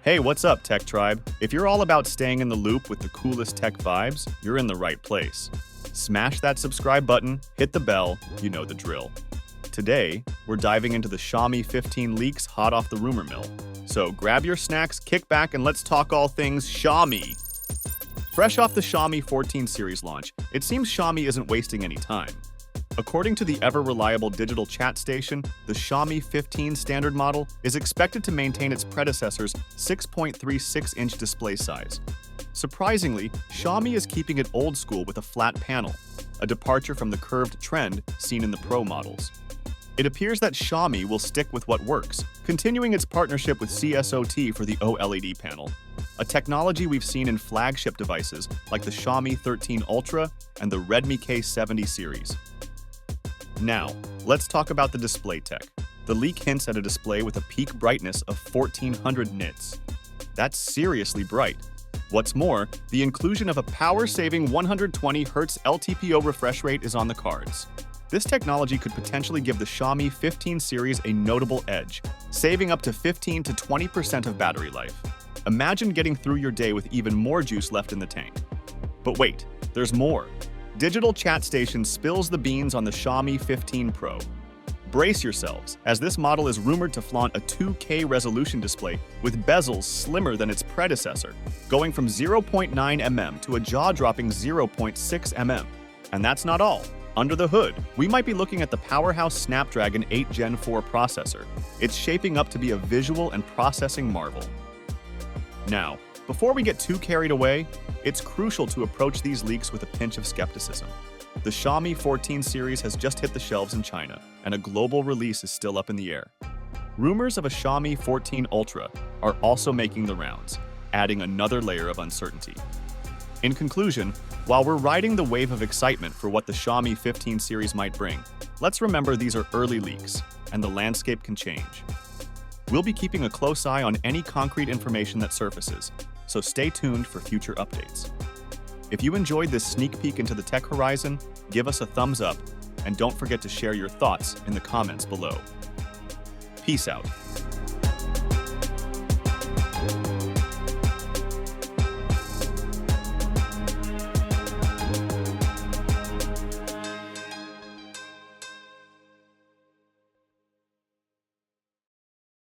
Hey, what's up, Tech Tribe? If you're all about staying in the loop with the coolest tech vibes, you're in the right place. Smash that subscribe button, hit the bell, you know the drill. Today, we're diving into the Xiaomi 15 leaks hot off the rumor mill. So grab your snacks, kick back, and let's talk all things Xiaomi. Fresh off the Xiaomi 14 series launch, it seems Xiaomi isn't wasting any time. According to the ever-reliable digital chat station, the Xiaomi 15 standard model is expected to maintain its predecessor's 6.36-inch display size. Surprisingly, Xiaomi is keeping it old school with a flat panel, a departure from the curved trend seen in the Pro models. It appears that Xiaomi will stick with what works, continuing its partnership with CSOT for the OLED panel, a technology we've seen in flagship devices like the Xiaomi 13 Ultra and the Redmi K70 series. Now, let's talk about the display tech. The leak hints at a display with a peak brightness of 1400 nits. That's seriously bright. What's more, the inclusion of a power-saving 120Hz LTPO refresh rate is on the cards. This technology could potentially give the Xiaomi 15 series a notable edge, saving up to 15 to 20% of battery life. Imagine getting through your day with even more juice left in the tank. But wait, there's more. Digital Chat Station spills the beans on the Xiaomi 15 Pro. Brace yourselves, as this model is rumored to flaunt a 2K resolution display with bezels slimmer than its predecessor, going from 0.9 mm to a jaw-dropping 0.6 mm. And that's not all. Under the hood, we might be looking at the powerhouse Snapdragon 8 Gen 4 processor. It's shaping up to be a visual and processing marvel. Now, before we get too carried away, it's crucial to approach these leaks with a pinch of skepticism. The Xiaomi 14 series has just hit the shelves in China, and a global release is still up in the air. Rumors of a Xiaomi 14 Ultra are also making the rounds, adding another layer of uncertainty. In conclusion, while we're riding the wave of excitement for what the Xiaomi 15 series might bring, let's remember these are early leaks, and the landscape can change. We'll be keeping a close eye on any concrete information that surfaces, so stay tuned for future updates. If you enjoyed this sneak peek into the tech horizon, give us a thumbs up, and don't forget to share your thoughts in the comments below. Peace out.